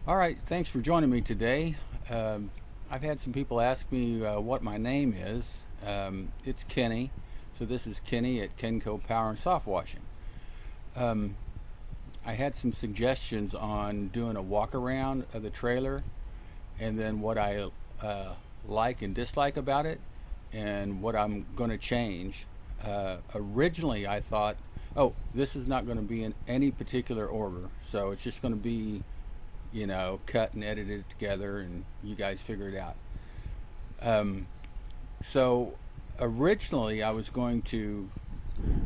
All right, thanks for joining me today. I've had some people ask me what my name is. It's Kenny, so this is Kenny at Kenco Power and Soft Washing. Um, I had some suggestions on doing a walk around of the trailer and then what I like and dislike about it and what I'm going to change. Originally, I thought, oh, this is not going to be in any particular order, so it's just going to be cut and edited together and you guys figure it out. Um, so originally I was going to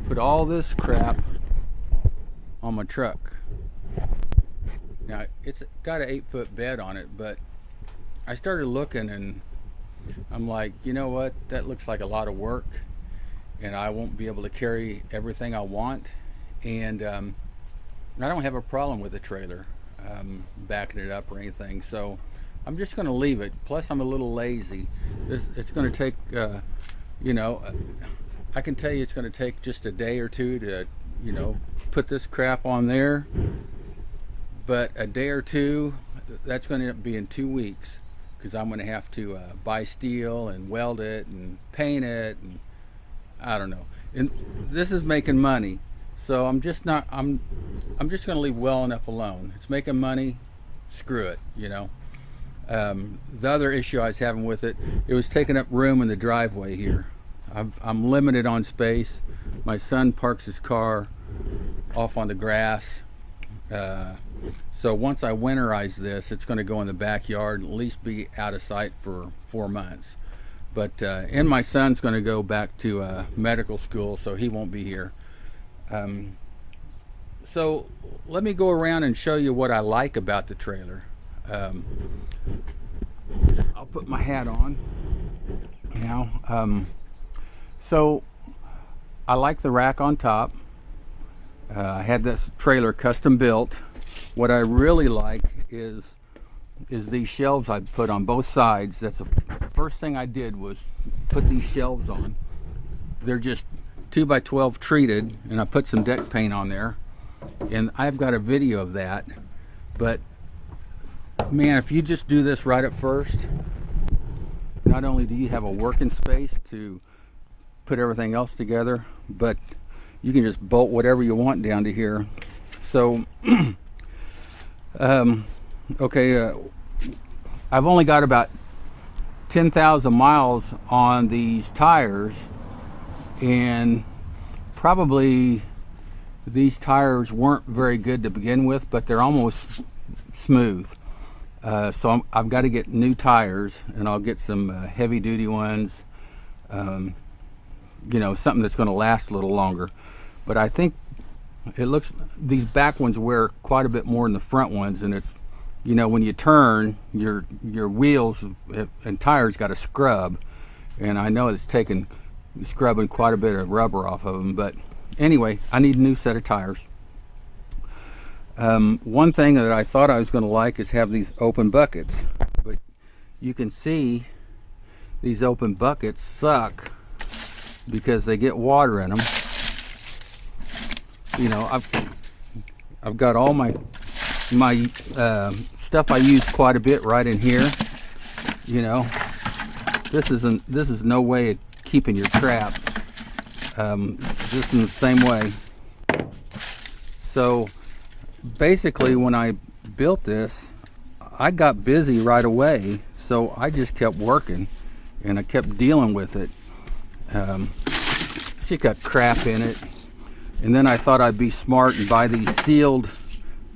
put all this crap on my truck. Now it's got an 8-foot bed on it, but I started looking and I'm like, you know what? That looks like a lot of work and I won't be able to carry everything I want. And I don't have a problem with the trailer backing it up or anything, so I'm just going to leave it. Plus I'm a little lazy. It's going to take I can tell you it's going to take just a day or two to put this crap on there, but a day or two, that's going to be in 2 weeks because I'm going to have to buy steel and weld it and paint it, and I don't know. And this is making money, so I'm just going to leave well enough alone. It's making money, screw it. The other issue I was having with it, it was taking up room in the driveway here. I'm limited on space. My son parks his car off on the grass. So once I winterize this, it's going to go in the backyard and at least be out of sight for 4 months. But and my son's going to go back to medical school, so he won't be here. So let me go around and show you what I like about the trailer. I'll put my hat on now. So I like the rack on top. I had this trailer custom built. What I really like is these shelves I put on both sides. That's the first thing I did, was put these shelves on. They're just 2x12 treated, and I put some deck paint on there, and I've got a video of that. But man, if you just do this right at first, not only do you have a working space to put everything else together, but you can just bolt whatever you want down to here. So okay, I've only got about 10,000 miles on these tires, and probably these tires weren't very good to begin with, but they're almost smooth. So I've got to get new tires, and I'll get some heavy duty ones, something that's going to last a little longer. But I think these back ones wear quite a bit more than the front ones, and it's, when you turn, your wheels and tires got to scrub, and I know it's taken scrubbing quite a bit of rubber off of them. But anyway, I need a new set of tires. One thing that I thought I was going to like is have these open buckets, but you can see these open buckets suck because they get water in them. I've got all my stuff I use quite a bit right in here. This is no way of keeping your crap. This is the same way. So basically, when I built this, I got busy right away, so I just kept working and I kept dealing with it. She got crap in it, and then I thought I'd be smart and buy these sealed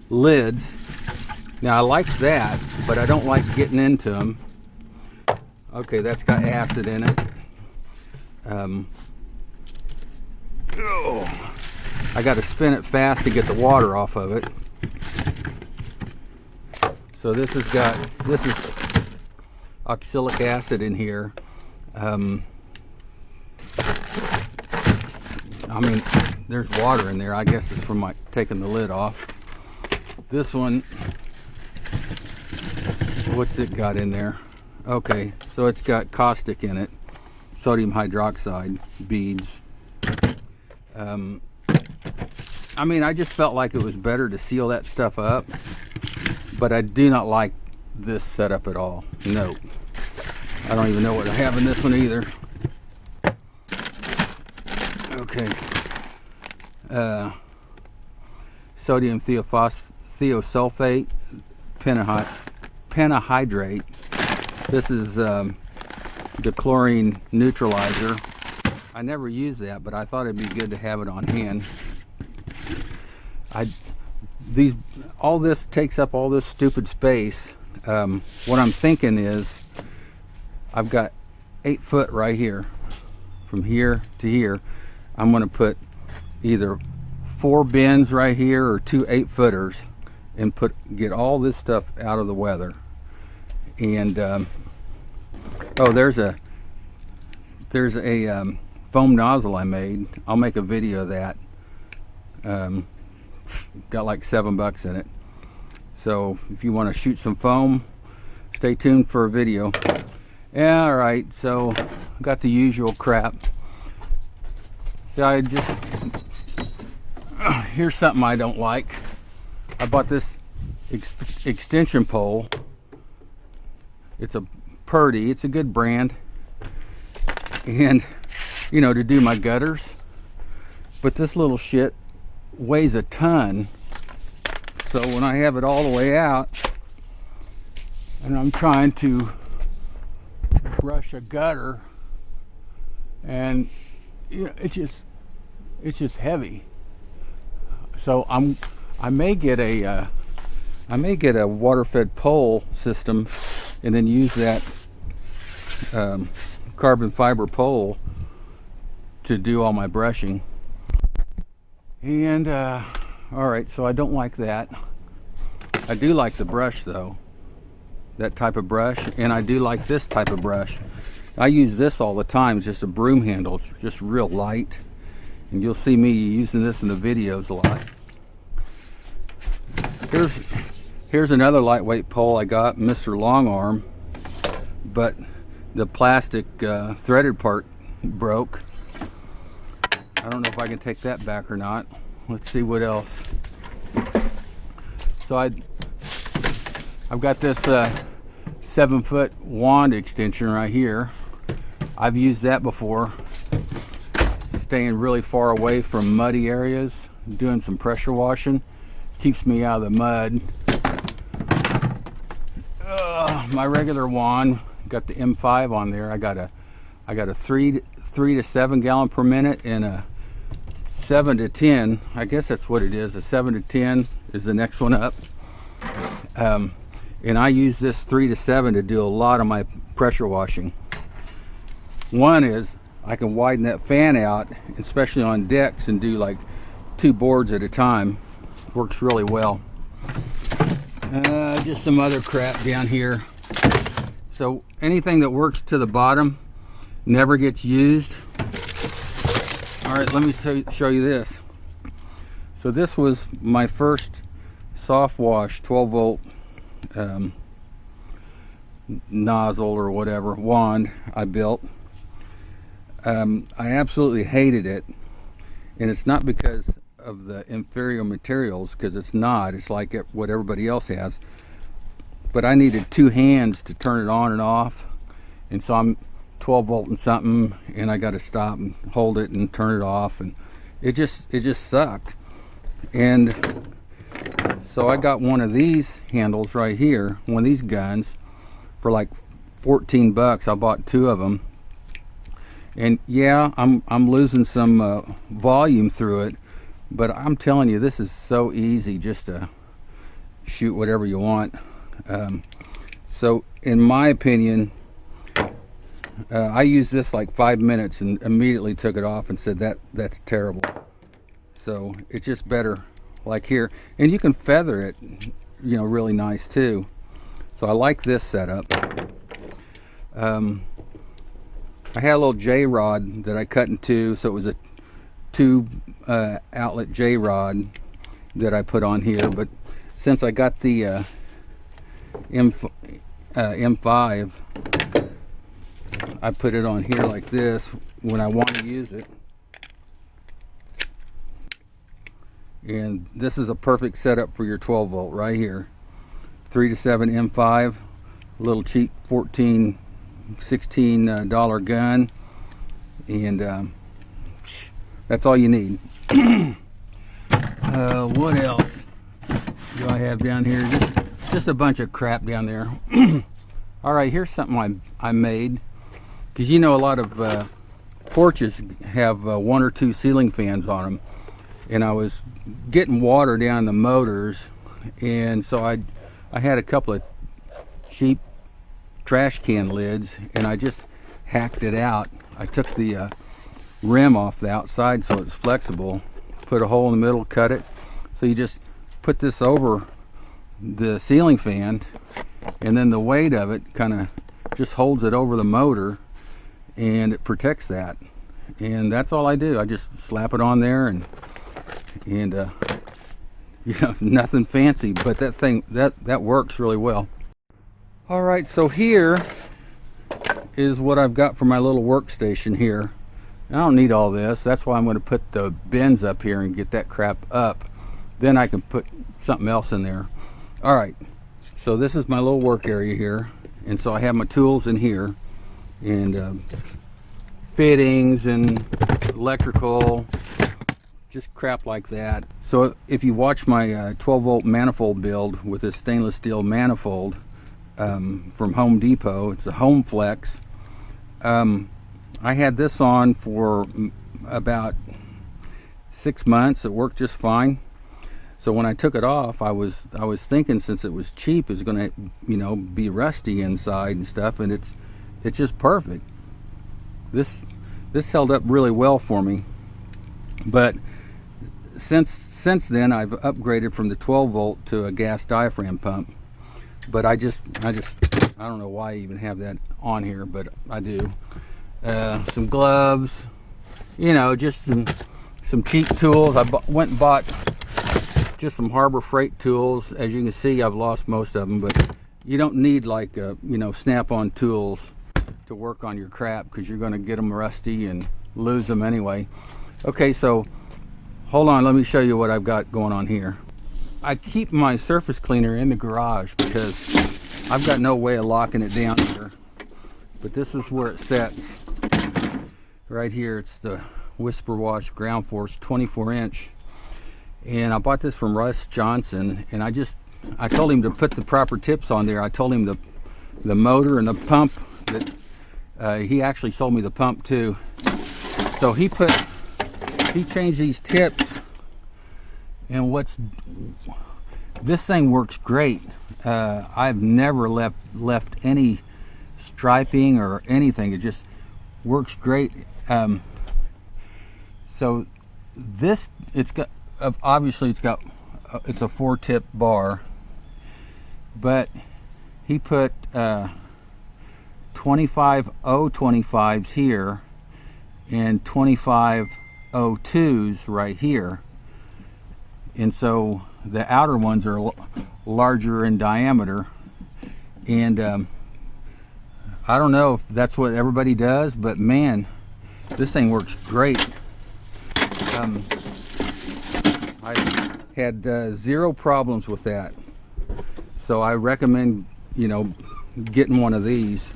lids. Now I like that, but I don't like getting into them. Okay, that's got acid in it. I got to spin it fast to get the water off of it. So this is oxalic acid in here. There's water in there. I guess it's from my taking the lid off. This one, what's it got in there? Okay, so it's got caustic in it, sodium hydroxide beads. I just felt like it was better to seal that stuff up but I do not like this setup at all. No, I don't even know what I have in this one either. Okay, sodium thiosulfate pentahydrate. This is the Chlorine Neutralizer. I never use that, but I thought it'd be good to have it on hand. All this takes up all this stupid space. What I'm thinking is, I've got 8 foot right here, from here to here. I'm going to put either 4 bins right here or 2 8-footers, and get all this stuff out of the weather. And oh, there's a foam nozzle I made. I'll make a video of that. Got like $7 in it. So if you want to shoot some foam, stay tuned for a video. Yeah, all right. So got the usual crap. So here's something I don't like. I bought this extension pole. It's a Purdy. It's a good brand, and you know, to do my gutters. But this little shit weighs a ton. So when I have it all the way out, and I'm trying to brush a gutter, and you know, it's just heavy. So I may get a water-fed pole system, and then use that carbon fiber pole to do all my brushing. And all right, so I don't like that. I do like the brush though, that type of brush, and I do like this type of brush. I use this all the time. It's just a broom handle. It's just real light, and you'll see me using this in the videos a lot. Here's another lightweight pole I got, Mr. Long Arm, but the plastic threaded part broke. I don't know if I can take that back or not. Let's see what else. So I've got this 7-foot wand extension right here. I've used that before, staying really far away from muddy areas, doing some pressure washing. Keeps me out of the mud. My regular wand got the M5 on there. I got a 3 to 7 gallon per minute, and a 7 to 10. I guess that's what it is. A 7 to 10 is the next one up. And I use this 3 to 7 to do a lot of my pressure washing. One is I can widen that fan out, especially on decks, and do like 2 boards at a time. Works really well. Just some other crap down here. So anything that works to the bottom never gets used. All right, let me show you this. So this was my first soft wash 12-volt nozzle or whatever wand I built. I absolutely hated it, and it's not because of the inferior materials, because it's not. It's like what everybody else has. But I needed 2 hands to turn it on and off, and so I'm 12 volt and something, and I got to stop and hold it and turn it off, and it just sucked. And so I got one of these handles right here, one of these guns, for like $14. I bought 2 of them, and yeah, I'm losing some volume through it, but I'm telling you, this is so easy just to shoot whatever you want. So in my opinion, I used this like 5 minutes and immediately took it off and said that's terrible. So it's just better like here, and you can feather it, you know, really nice too. So I like this setup. I had a little J-rod that I cut in 2, so it was a 2 outlet J-rod that I put on here. But since I got the M5, I put it on here like this when I want to use it. And this is a perfect setup for your 12 volt right here. 3-7 M5, a little cheap $16 gun, and that's all you need. What else do I have down here? Just a bunch of crap down there. All right, here's something I made, because you know a lot of porches have 1 or 2 ceiling fans on them, and I was getting water down the motors, and so I had a couple of cheap trash can lids, and I just hacked it out. I took the rim off the outside so it's flexible, put a hole in the middle, cut it, so you just put this over the ceiling fan, and then the weight of it kind of just holds it over the motor, and it protects that. And that's all I do. I just slap it on there, and you know, nothing fancy, but that thing that works really well. All right, so here is what I've got for my little workstation here. I don't need all this. That's why I'm going to put the bins up here and get that crap up. Then I can put something else in there. All right, so this is my little work area here, and so I have my tools in here, and fittings and electrical, just crap like that. So if you watch my 12 volt manifold build with this stainless steel manifold from Home Depot, it's a Home Flex. I had this on for about 6 months. It worked just fine. So when I took it off, I was thinking, since it was cheap, it's going to, you know, be rusty inside and stuff, and it's just perfect. This held up really well for me. But since then, I've upgraded from the 12 volt to a gas diaphragm pump. But I don't know why I even have that on here, but I do. Some gloves, you know, just some cheap tools. I went and bought just some Harbor Freight tools. As you can see, I've lost most of them, but you don't need like you know, snap-on tools to work on your crap, because you're going to get them rusty and lose them anyway. Okay, so hold on, let me show you what I've got going on here. I keep my surface cleaner in the garage because I've got no way of locking it down here, but this is where it sets right here. It's the Whisper Wash Ground Force 24-inch, and I bought this from Russ Johnson, and I told him to put the proper tips on there. I told him the motor and the pump, that he actually sold me the pump too. So he changed these tips, and this thing works great. I've never left any striping or anything. It just works great. So this, it's a 4-tip bar, but he put 25 025s here and 25 02s right here, and so the outer ones are larger in diameter, and I don't know if that's what everybody does, but man, this thing works great. I had 0 problems with that, so I recommend, you know, getting one of these,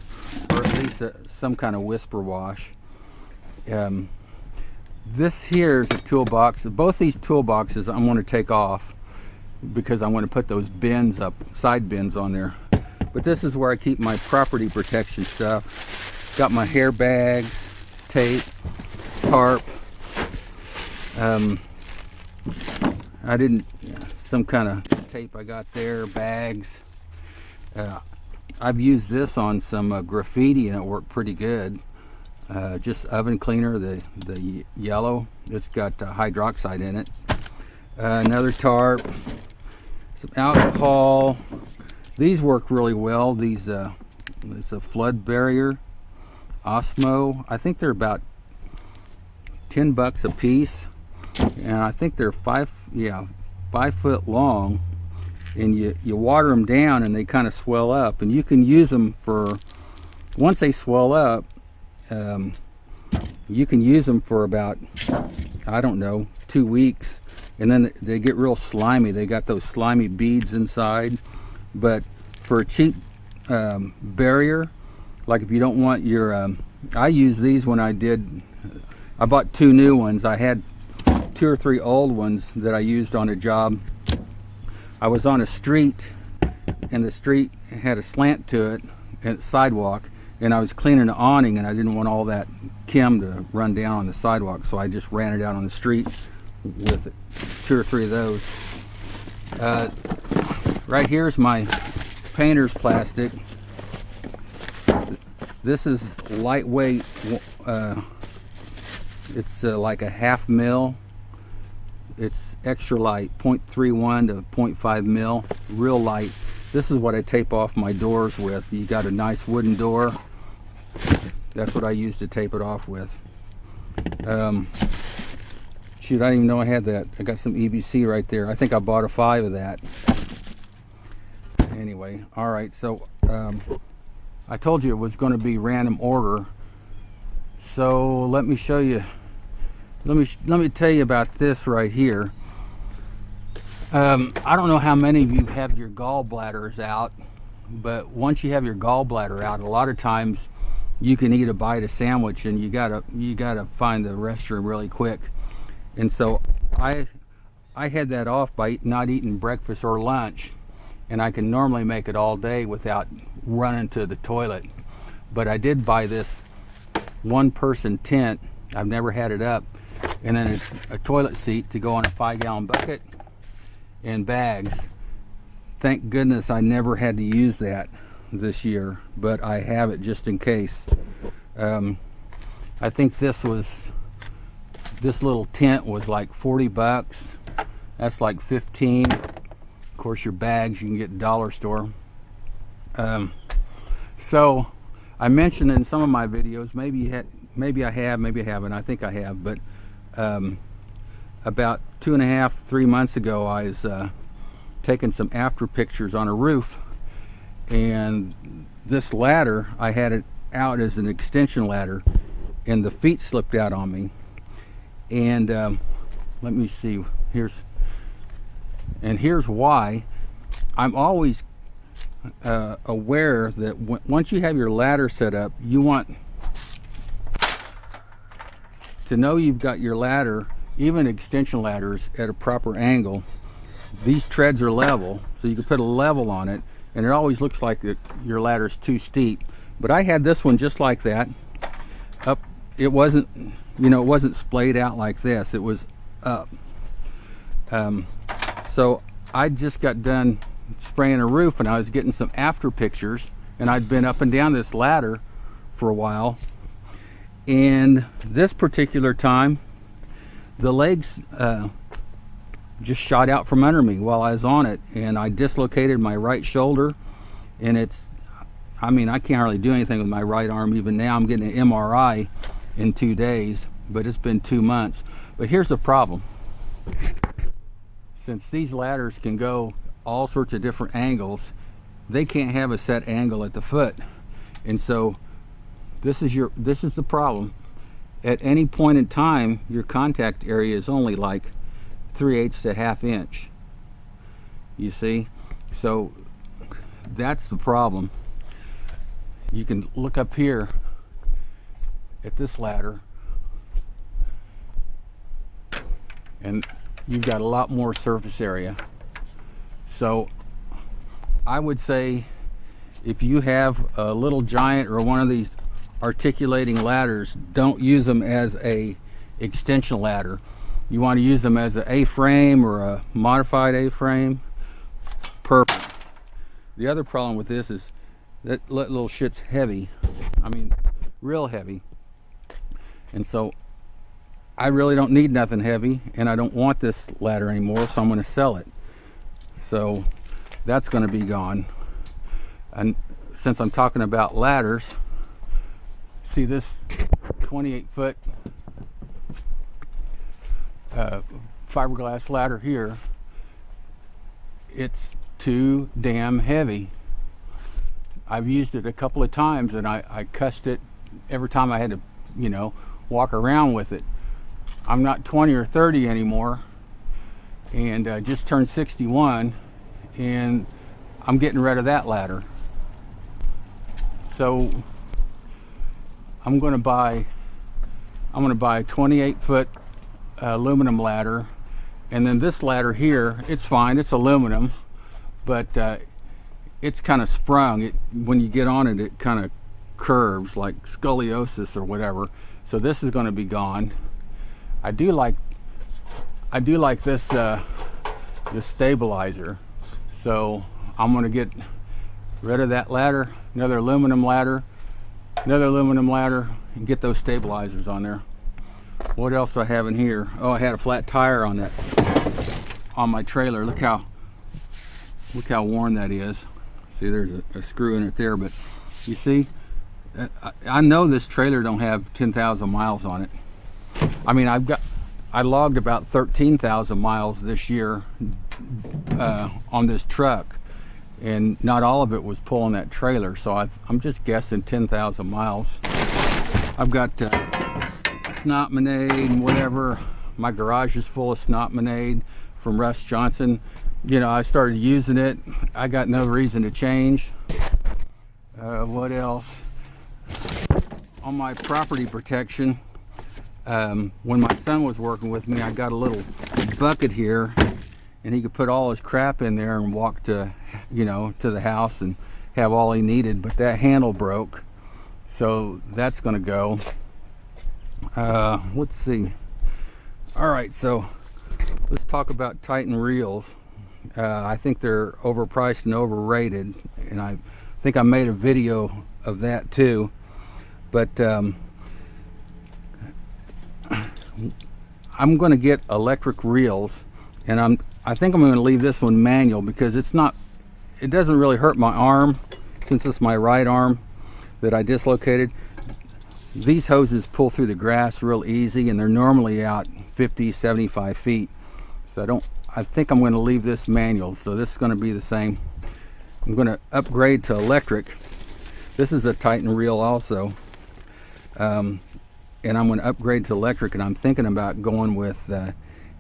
or at least some kind of Whisper Wash. This here is a toolbox. Both these toolboxes I'm going to take off because I want to put those bins up, side bins on there. But this is where I keep my property protection stuff. Got my hair bags, tape, tarp. Some kind of tape I got there, bags. I've used this on some graffiti, and it worked pretty good. Just oven cleaner, the yellow. It's got hydroxide in it. Another tarp, some alcohol. These work really well. These it's a flood barrier, Osmo. I think they're about $10 a piece, and I think they're 5 foot long. And you water them down, and they kind of swell up, and you can use them for, once they swell up, you can use them for about, I don't know, 2 weeks, and then they get real slimy. They got those slimy beads inside, but for a cheap barrier, like if you don't want your, I use these when I bought 2 new ones. I had 2 or 3 old ones that I used on a job. I was on a street, and the street had a slant to it, and sidewalk, and I was cleaning the awning, and I didn't want all that Kim to run down on the sidewalk, so I just ran it out on the street with 2 or 3 of those. Right here's my painter's plastic. This is lightweight. It's like a 1/2 mil. It's extra light, 0.31 to 0.5 mil, real light. This is what I tape off my doors with. You got a nice wooden door. That's what I use to tape it off with. Shoot, I didn't even know I had that. I got some EBC right there. I think I bought a 5 of that. Anyway, all right, so I told you it was going to be random order. So let me show you. Let me tell you about this right here. I don't know how many of you have your gallbladders out, but once you have your gallbladder out, a lot of times you can eat a bite of sandwich and you gotta find the restroom really quick. And so I had that off by not eating breakfast or lunch, and I can normally make it all day without running to the toilet. But I did buy this 1-person tent. I've never had it up. And then a toilet seat to go on a 5-gallon bucket and bags. Thank goodness I never had to use that this year, but I have it just in case. I think this little tent was like 40 bucks. That's like 15. Of course, your bags you can get at the dollar store. So I mentioned in some of my videos, maybe I have, maybe I haven't. I think I have, but about 2.5, 3 months ago, I was taking some after pictures on a roof, and this ladder, I had it out as an extension ladder, and the feet slipped out on me. And let me see, here's why. I'm always aware that once you have your ladder set up, you want to know you've got your ladder, even extension ladders, at a proper angle. These treads are level, so you can put a level on it, and it always looks like your ladder's too steep. But I had this one just like that. Up, it wasn't, it wasn't splayed out like this. It was up. So I just got done spraying a roof, and I was getting some after pictures, and I'd been up and down this ladder for a while. And this particular time, the legs just shot out from under me while I was on it, and I dislocated my right shoulder. And I can't hardly do anything with my right arm even now. I'm getting an MRI in 2 days, but it's been 2 months. But here's the problem. Since these ladders can go all sorts of different angles, they can't have a set angle at the foot. And so this is the problem. At any point in time, your contact area is only like 3/8 to 1/2 inch. You see? So that's the problem. You can look up here at this ladder, and you've got a lot more surface area. So I would say if you have a little giant or one of these articulating ladders, don't use them as a extension ladder. You want to use them as an A-frame or a modified A-frame. Perfect. The other problem with this is that little shit's heavy. Real heavy. And so I really don't need nothing heavy, and I don't want this ladder anymore, so I'm going to sell it. So that's going to be gone. And since I'm talking about ladders, see this 28-foot fiberglass ladder here? It's too damn heavy. I've used it a couple of times, and I cussed it every time I had to, walk around with it. I'm not 20 or 30 anymore, and just turned 61, and I'm getting rid of that ladder. So I'm going to buy a 28-foot aluminum ladder, and then this ladder here, it's fine, it's aluminum, but it's kind of sprung. When you get on it, it kind of curves like scoliosis or whatever. So this is going to be gone. I do like this this stabilizer. So I'm going to get rid of that ladder, another aluminum ladder, and get those stabilizers on there. What else do I have in here? Oh, I had a flat tire on my trailer. Look how worn that is. See, there's a screw in it there, but you see, I know this trailer don't have 10,000 miles on it. I mean, I logged about 13,000 miles this year on this truck, and not all of it was pulling that trailer, so I'm just guessing 10,000 miles. I've got snot monade and whatever. My garage is full of snot monade from Russ Johnson. You know, I started using it. I got no reason to change. What else? On my property protection, when my son was working with me, I got a little bucket here, and he could put all his crap in there and walk to, you know, to the house and have all he needed. But that handle broke, so that's going to go. Let's see. All right, so let's talk about Titan reels. I think they're overpriced and overrated, and I think I made a video of that too. But I'm going to get electric reels, and I think I'm going to leave this one manual because it doesn't really hurt my arm, since it's my right arm that I dislocated. These hoses pull through the grass real easy, and they're normally out 50, 75 feet. So I think I'm going to leave this manual. So this is going to be the same. I'm going to upgrade to electric. This is a Titan reel also. And I'm going to upgrade to electric, and I'm thinking about going with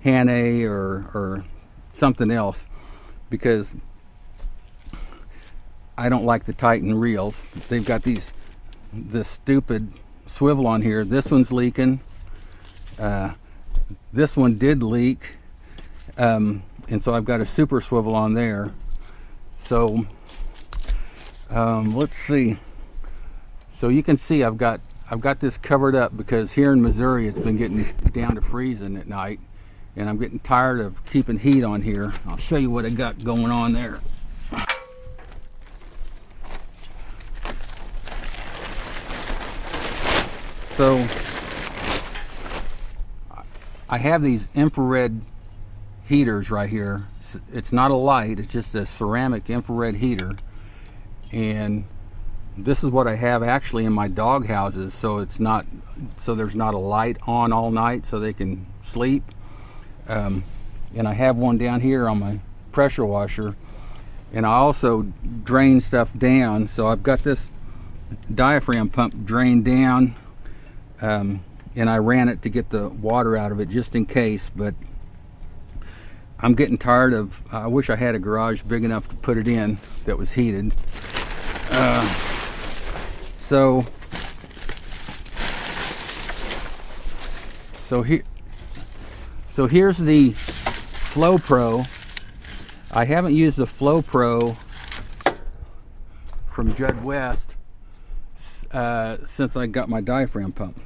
Hannay or something else, because I don't like the Titan reels. They've got this stupid swivel on here. This one's leaking. This one did leak, and so I've got a super swivel on there. So let's see. So you can see I've got this covered up because here in Missouri it's been getting down to freezing at night, and I'm getting tired of keeping heat on here. I'll show you what I got going on there. So I have these infrared heaters right here. It's not a light, it's just a ceramic infrared heater, and this is what I have actually in my dog houses, so there's not a light on all night so they can sleep. And I have one down here on my pressure washer, and I also drain stuff down. So I've got this diaphragm pump drained down, and I ran it to get the water out of it just in case, but I'm getting tired of, I wish I had a garage big enough to put it in that was heated. So here's the Flow Pro. I haven't used the Flow Pro from Judd West since I got my diaphragm pump.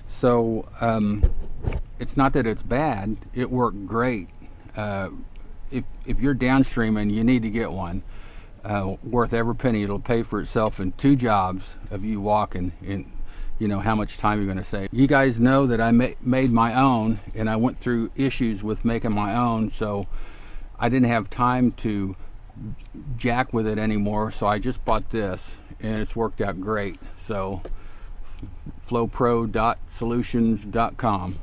So it's not that it's bad, it worked great. If you're downstreaming, you need to get one. Worth every penny. It'll pay for itself in 2 jobs of you walking, and you know how much time you're going to save. You guys know that I made my own, and I went through issues with making my own, so I didn't have time to jack with it anymore, so I just bought this, and it's worked out great. So flowpro.solutions.com.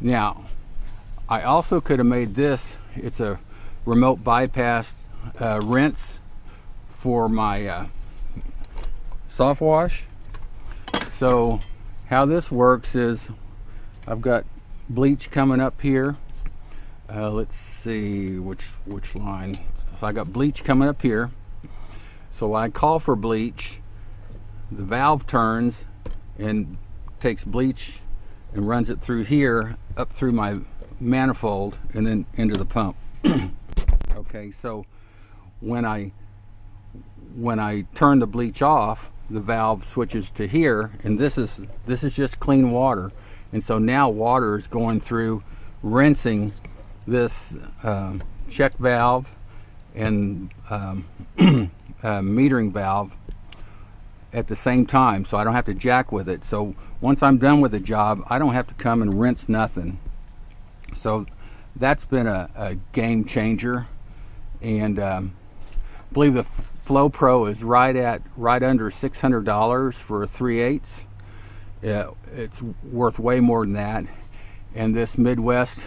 Now I also could have made this. It's a remote bypass rinse for my soft wash. So how this works is I've got bleach coming up here. Let's see which line. So I got bleach coming up here. So when I call for bleach, the valve turns and takes bleach and runs it through here, up through my manifold, and then into the pump. Okay, so when I turn the bleach off, the valve switches to here, and this is just clean water. And so now water is going through, rinsing this check valve and metering valve at the same time, so I don't have to jack with it. So once I'm done with the job, I don't have to come and rinse nothing. So that's been a game changer. And I believe the Flow Pro is right under $600 for a 3/8. It's worth way more than that. And this Midwest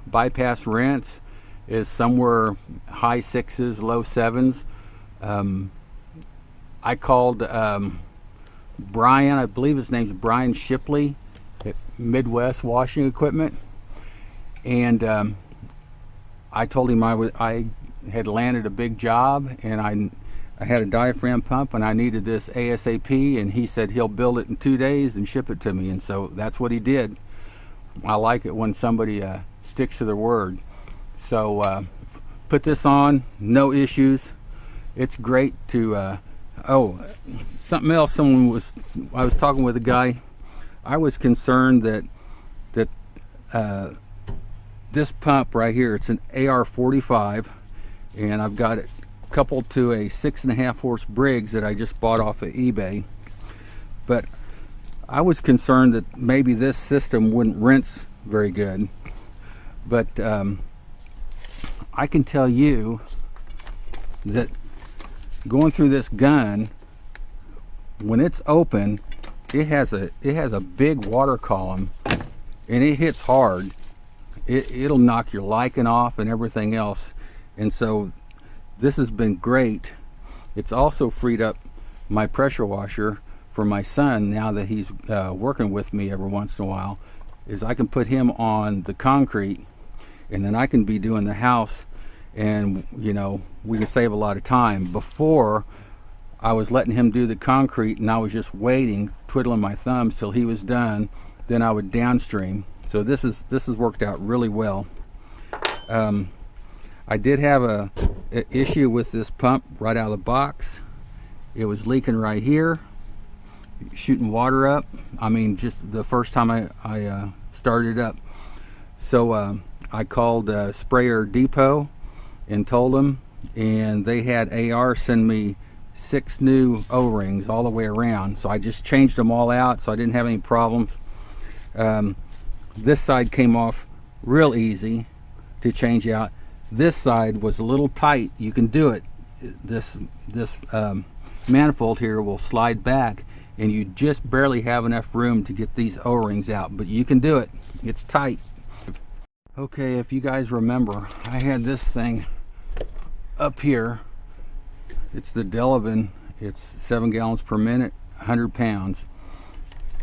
bypass rinse is somewhere high 6s, low 7s. I called Brian, I believe his name's Brian Shipley at Midwest Washing Equipment, and I told him I had landed a big job, and I had a diaphragm pump and I needed this ASAP, and he said he'll build it in 2 days and ship it to me, and so that's what he did. I like it when somebody sticks to their word. So put this on, no issues. It's great to oh, something else. I was talking with a guy. I was concerned that this pump right here, it's an AR45, and I've got it coupled to a 6.5 horse Briggs that I just bought off of eBay. But I was concerned that maybe this system wouldn't rinse very good. But I can tell you that going through this gun, when it's open, it has a big water column, and it hits hard. It'll knock your lichen off and everything else. And so this has been great. It's also freed up my pressure washer for my son now that he's working with me every once in a while. Is I can put him on the concrete, and then I can be doing the house, and you know, we can save a lot of time. Before, I was letting him do the concrete, and I was just waiting, twiddling my thumbs till he was done. Then I would downstream. So this has worked out really well. I did have a issue with this pump right out of the box. It was leaking right here, shooting water up. I mean, just the first time I started up. So I called Sprayer Depot and told them, and they had AR send me 6 new O-rings all the way around. So I just changed them all out, so I didn't have any problems. This side came off real easy to change out. This side was a little tight. You can do it. This manifold here will slide back, and you just barely have enough room to get these O-rings out, but you can do it. It's tight. Okay, if you guys remember, I had this thing up here. It's the Delavan. It's 7 gallons per minute, 100 pounds.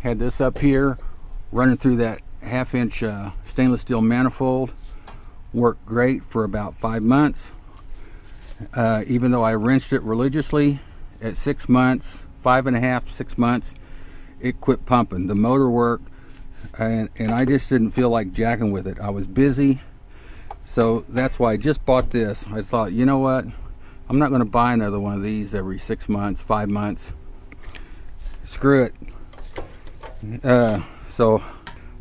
Had this up here running through that 1/2 inch stainless steel manifold. Worked great for about 5 months. Even though I rinsed it religiously, at 6 months, 5.5, 6 months, it quit pumping. The motor worked, and I just didn't feel like jacking with it. I was busy, so that's why I just bought this. I thought, you know what, I'm not going to buy another one of these every 6 months, 5 months. Screw it. So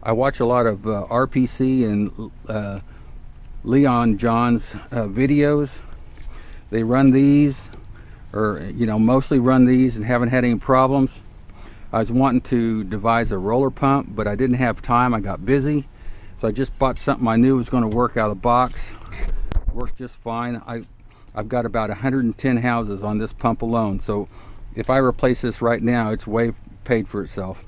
I watch a lot of RPC and Leon John's videos. They run these, or you know, mostly run these, and haven't had any problems. I was wanting to devise a roller pump, but I didn't have time. I got busy, so I just bought something I knew was going to work out of the box. Worked just fine. I've got about 110 houses on this pump alone, so if I replace this right now, it's way paid for itself.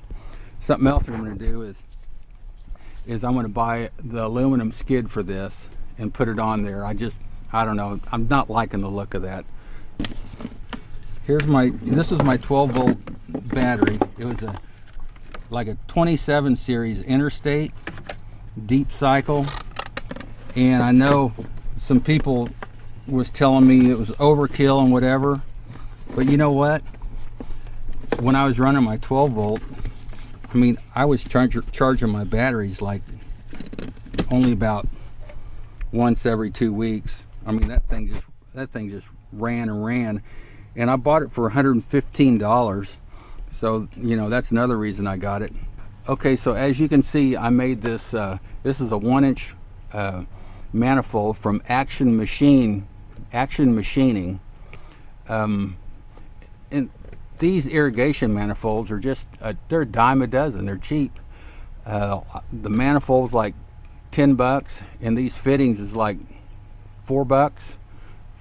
Something else I'm going to do is I'm going to buy the aluminum skid for this and put it on there. I don't know, I'm not liking the look of that. This is my 12-volt battery. It was like a 27 series Interstate deep cycle, and I know some people was telling me it was overkill and whatever, but you know what? When I was running my 12 volt, I mean, I was charging my batteries like only about once every 2 weeks. I mean, that thing just ran and ran, and I bought it for $115. So you know, that's another reason I got it. Okay, so as you can see, I made this. This is a 1-inch manifold from Action Machining. And these irrigation manifolds are just they're a dime a dozen. They're cheap. The manifold's like $10, and these fittings is like $4,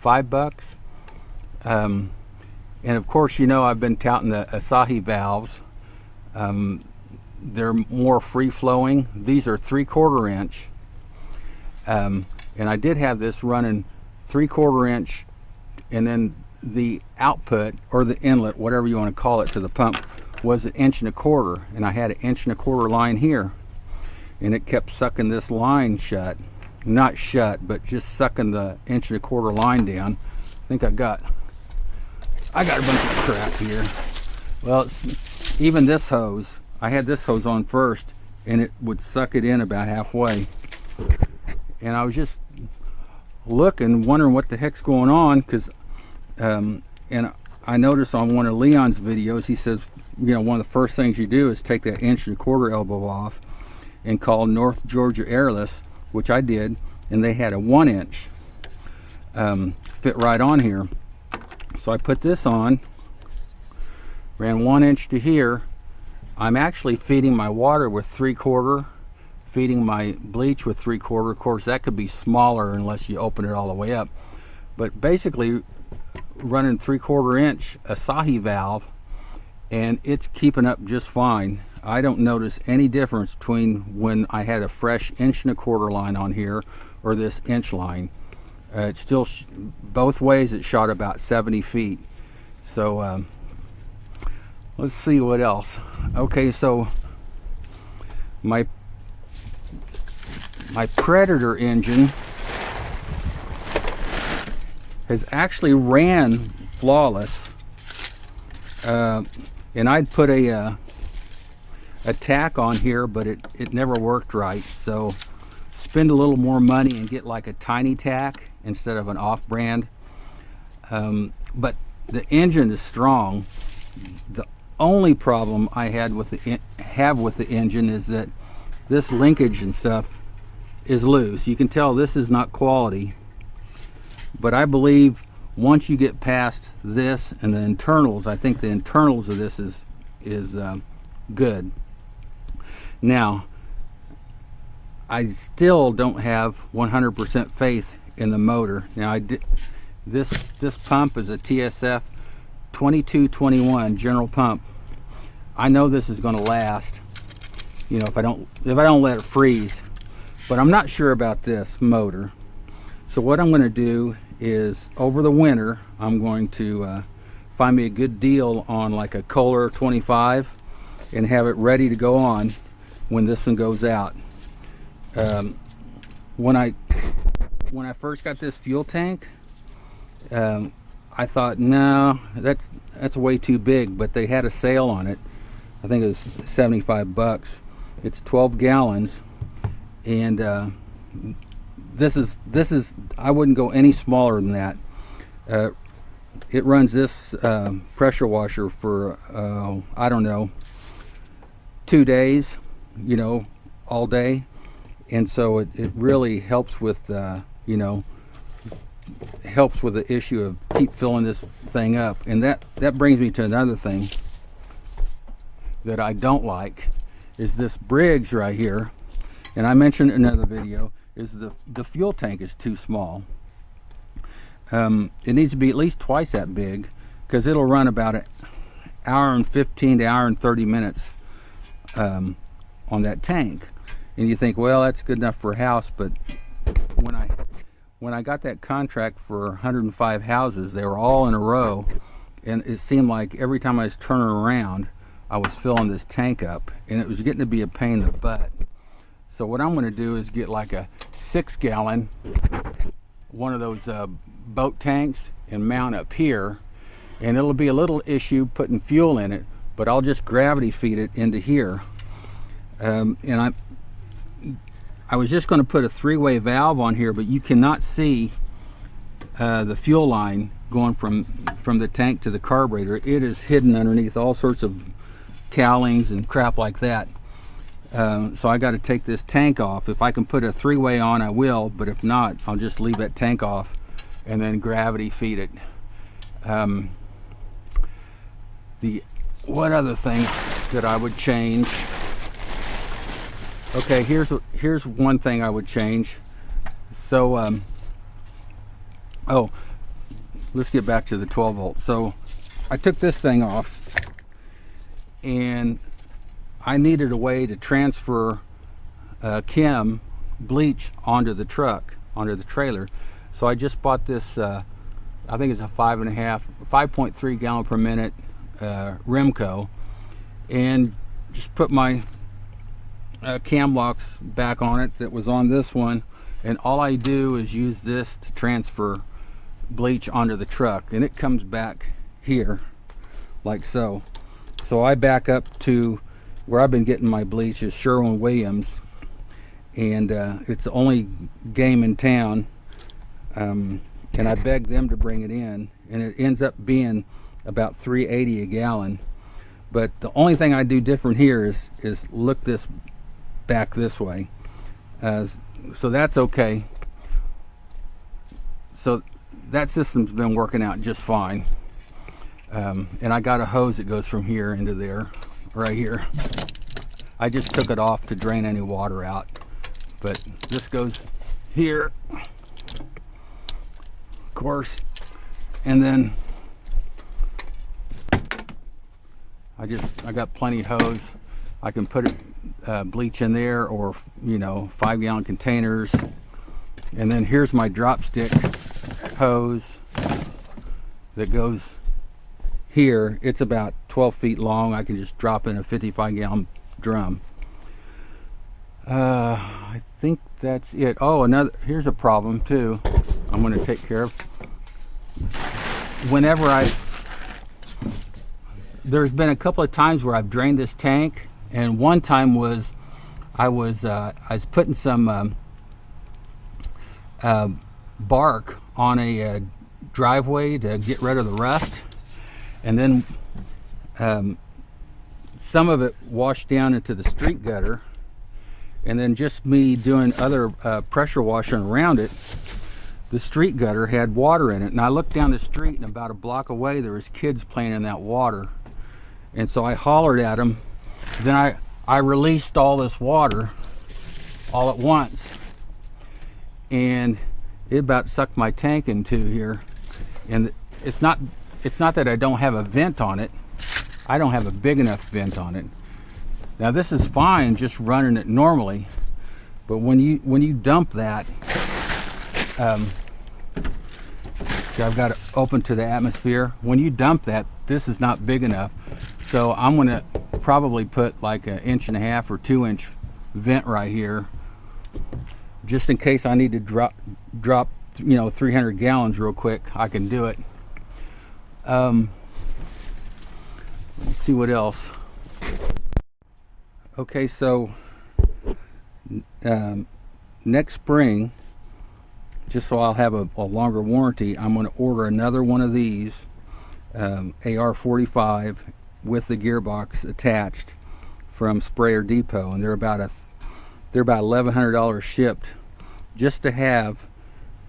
$5. And of course, you know, I've been touting the Asahi valves. They're more free-flowing. These are 3/4 inch. And I did have this running 3/4 inch, and then the output, or the inlet, whatever you want to call it, to the pump was 1.25 inches, and I had 1.25 inch line here, and it kept sucking this line shut. Not shut, but just sucking the 1.25 inch line down. I think I got a bunch of crap here. Well, it's, even this hose, I had this hose on first, and it would suck it in about halfway. And I was just looking, wondering what the heck's going on, because and I noticed on one of Leon's videos, he says, you know, one of the first things you do is take that 1.25 inch elbow off and call North Georgia Airless, which I did, and they had a 1 inch fit right on here. So I put this on, ran 1 inch to here. I'm actually feeding my water with 3/4, feeding my bleach with 3/4. Of course, that could be smaller unless you open it all the way up. But basically, running 3/4 inch Asahi valve, and it's keeping up just fine. I don't notice any difference between when I had a fresh 1.25 inch line on here or this inch line. It's still both ways. It shot about 70 feet. So let's see what else. Okay, so my Predator engine has actually ran flawless, and I'd put a tack on here, but it never worked right. So spend a little more money and get like a tiny tack instead of an off-brand. But the engine is strong. The only problem I have with the engine is that this linkage and stuff is loose. You can tell this is not quality, but I believe once you get past this and the internals, I think the internals of this is good. Now, I still don't have 100% faith in the motor. Now, this pump is a TSF 2221 general pump. I know this is going to last, you know, if I don't let it freeze. But I'm not sure about this motor. So what I'm going to do is, over the winter, I'm going to find me a good deal on like a Kohler 25 and have it ready to go on when this one goes out. When I first got this fuel tank, I thought, no, that's way too big, but they had a sale on it. I think it was $75. It's 12 gallons, and this is I wouldn't go any smaller than that. It runs this pressure washer for I don't know, 2 days, you know, all day, and so it really helps with you know, helps with the issue of keep filling this thing up. And that brings me to another thing that I don't like, is this Briggs right here, and I mentioned in another video, is the fuel tank is too small. It needs to be at least twice that big, because it'll run about an hour and 15 to hour and 30 minutes on that tank. And you think, well, that's good enough for a house, but when I got that contract for 105 houses, they were all in a row, and it seemed like every time I was turning around, I was filling this tank up, and it was getting to be a pain in the butt. So what I'm going to do is get like a 6 gallon, one of those boat tanks and mount up here, and it'll be a little issue putting fuel in it, but I'll just gravity feed it into here. And I was just going to put a 3-way valve on here, but you cannot see the fuel line going from the tank to the carburetor. It is hidden underneath all sorts of cowlings and crap like that. So I got to take this tank off. If I can put a 3-way on, I will, but if not, I'll just leave that tank off and then gravity feed it. What other thing that I would change? Okay, here's one thing I would change. So oh, let's get back to the 12 volt. So I took this thing off, and I needed a way to transfer chem bleach onto the truck, onto the trailer. So I just bought this, I think it's a 5.3 gallon per minute Remco, and just put my cam locks back on it that was on this one, and all I do is use this to transfer bleach onto the truck, and it comes back here like so. So I back up to where I've been getting my bleach is Sherwin-Williams, and it's the only game in town, and I begged them to bring it in, and it ends up being about $3.80 a gallon. But the only thing I do different here is look this back this way, so that's okay. So that system's been working out just fine, and I got a hose that goes from here into there, right here. I just took it off to drain any water out, but this goes here, of course, and then I got plenty of hose. I can put it bleach in there, or 5 gallon containers. And then here's my drop stick hose that goes here. It's about 12 feet long. I can just drop in a 55 gallon drum. I think that's it. Oh, here's a problem too I'm going to take care of. There's been a couple of times where I've drained this tank, and one time was I was putting some bark on a driveway to get rid of the rust, and then some of it washed down into the street gutter, and then just me doing other pressure washing around it, the street gutter had water in it, and I looked down the street, and about a block away there was kids playing in that water. And so I hollered at them. Then I released all this water all at once, and it about sucked my tank into here. And it's not that I don't have a vent on it. I don't have a big enough vent on it. Now this is fine just running it normally, but when you dump that, see, I've got it open to the atmosphere. When you dump that, this is not big enough. So I'm going to probably put like an 1.5 or 2 inch vent right here, just in case I need to drop 300 gallons real quick. I can do it. Let's see what else. Okay, so next spring, just so I'll have a longer warranty, I'm going to order another one of these AR-45 with the gearbox attached from Sprayer Depot, and they're about $1,100 shipped, just to have,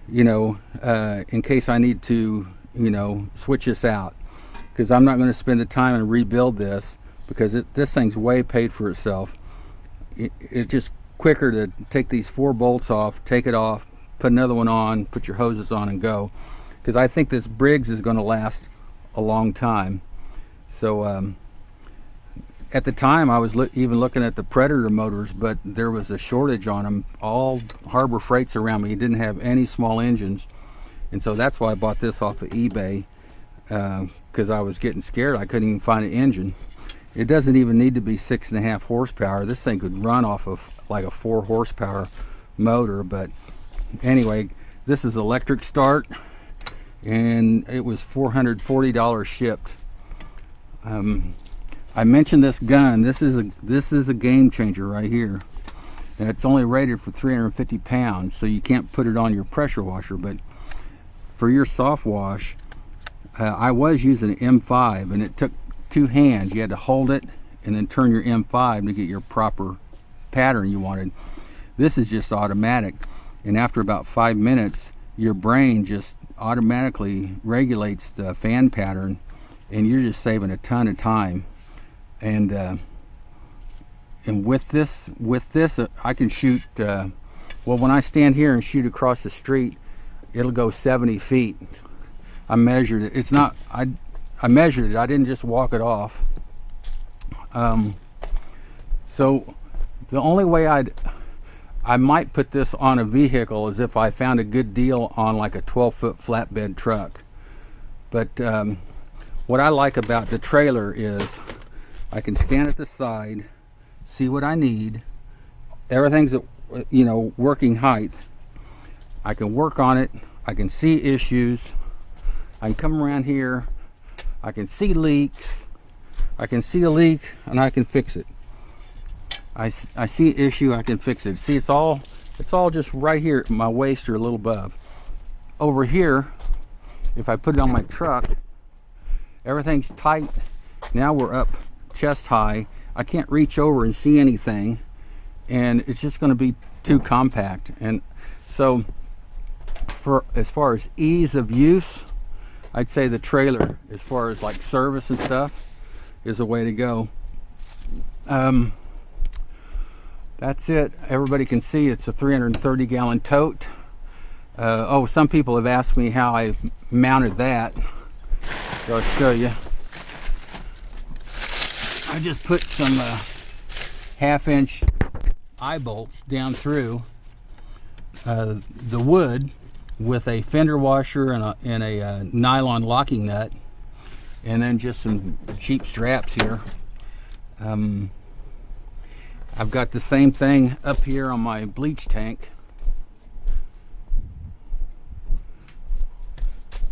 in case I need to, switch this out, because I'm not going to spend the time and rebuild this, because this thing's way paid for itself. It's just quicker to take these 4 bolts off, take it off, put another one on, put your hoses on, and go, because I think this Briggs is going to last a long time. So at the time I was even looking at the Predator motors, but there was a shortage on them. All Harbor Freights around me didn't have any small engines, and so that's why I bought this off of eBay, because I was getting scared. I couldn't even find an engine. It doesn't even need to be 6.5 horsepower. This thing could run off of like a 4 horsepower motor. But anyway, this is electric start. and it was $440 shipped. I mentioned this gun. This is a game changer right here. And it's only rated for 350 pounds, so you can't put it on your pressure washer. But for your soft wash, I was using an M5, and it took two hands. You had to hold it and then turn your M5 to get your proper pattern you wanted. This is just automatic, and after about 5 minutes, your brain just automatically regulates the fan pattern, and you're just saving a ton of time. And with this I can shoot, well, when I stand here and shoot across the street, it'll go 70 feet. I measured it. It's not, I measured it. I didn't just walk it off. So the only way I might put this on a vehicle is if I found a good deal on like a 12-foot flatbed truck. But what I like about the trailer is I can stand at the side, see what I need. Everything's at, you know, working height. I can work on it. I can see issues. I can come around here. I can see leaks. I can see a leak and I can fix it. I see an issue, I can fix it. See, it's all just right here at my waist or a little above. Over here, if I put it on my truck, everything's tight. Now we're up chest high. I can't reach over and see anything, and it's just going to be too compact. And so as far as ease of use, I'd say the trailer, as far as like service and stuff, is the way to go. That's it. Everybody can see it's a 330-gallon tote. Oh, some people have asked me how I mounted that, so I'll show you. I just put some 1/2-inch eye bolts down through the wood with a fender washer and a nylon locking nut, and then just some cheap straps here. I've got the same thing up here on my bleach tank.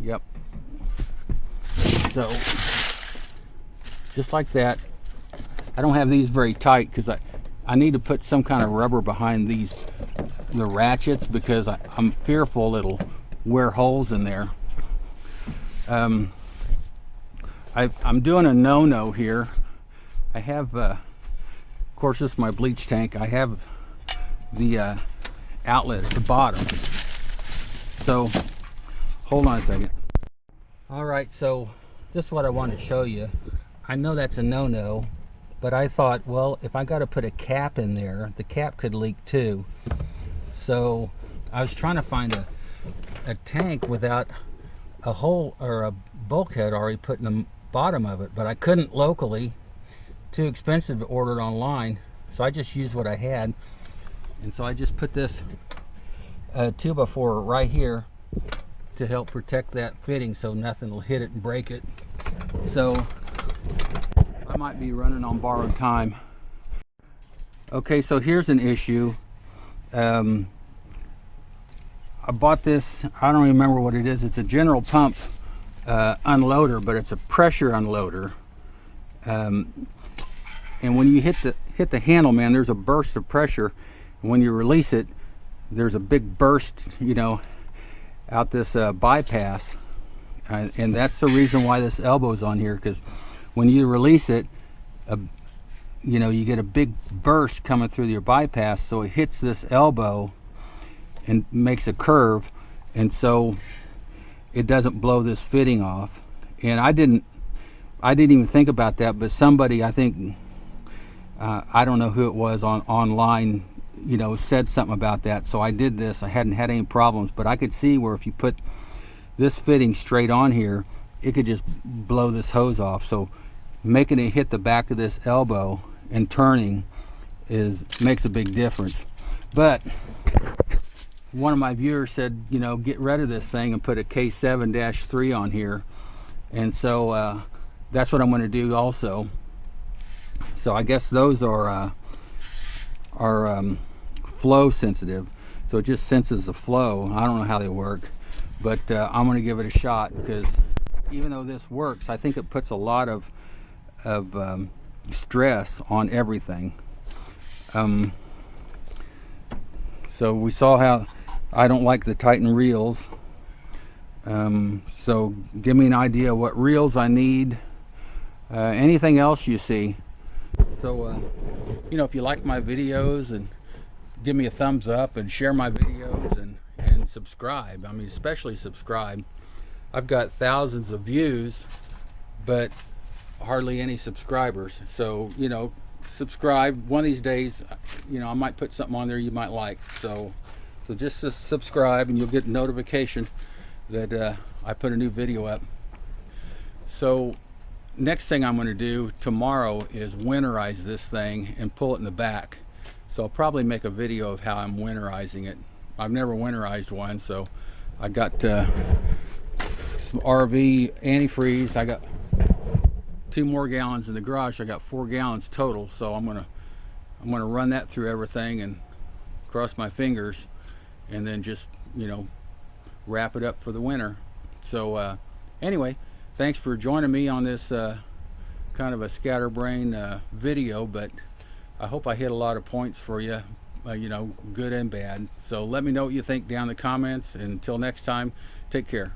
Yep. So just like that. I don't have these very tight because I need to put some kind of rubber behind the ratchets, because I'm fearful it'll wear holes in there. I'm doing a no-no here. I have of course, this is my bleach tank. I have the outlet at the bottom. So hold on a second. All right, so this is what I want to show you. I know that's a no-no, but I thought, well, if I got to put a cap in there, the cap could leak too. So I was trying to find a tank without a hole or a bulkhead already put in the bottom of it, but I couldn't locally. Too expensive to order it online, so I just used what I had. And so I just put this 2x4 right here to help protect that fitting so nothing will hit it and break it. So I might be running on borrowed time. Okay, so here's an issue. I bought this, I don't remember what it is. It's a general pump unloader, but it's a pressure unloader. And when you hit the handle, man, there's a burst of pressure. And when you release it, there's a big burst, you know, out this bypass. And that's the reason why this elbow's on here, because when you release it, you know, you get a big burst coming through your bypass, so it hits this elbow and makes a curve, and so it doesn't blow this fitting off. And I didn't even think about that, but somebody, I think, I don't know who it was online, you know, said something about that. So I did this. I hadn't had any problems, but I could see where if you put this fitting straight on here, it could just blow this hose off. So making it hit the back of this elbow and turning makes a big difference. But one of my viewers said, you know, get rid of this thing and put a K7-3 on here. And so that's what I'm going to do also. So I guess those are flow sensitive, so it just senses the flow. I don't know how they work, but I'm going to give it a shot, because even though this works, I think it puts a lot of stress on everything. So we saw how I don't like the Titan reels. So give me an idea what reels I need. Anything else you see. So you know, if you like my videos, and give me a thumbs up and share my videos, and subscribe. I mean, especially subscribe. I've got thousands of views, but hardly any subscribers. So, you know, subscribe. One of these days, you know, I might put something on there you might like. So just subscribe, and you'll get a notification that I put a new video up. So next thing I'm going to do tomorrow is winterize this thing and pull it in the back. So I'll probably make a video of how I'm winterizing it. I've never winterized one, so I got some RV antifreeze. I got 2 more gallons in the garage. I got 4 gallons total, so I'm gonna run that through everything and cross my fingers, and then just, you know, wrap it up for the winter. So anyway, thanks for joining me on this kind of a scatterbrain video, but I hope I hit a lot of points for you, you know, good and bad. So let me know what you think down in the comments. And until next time, take care.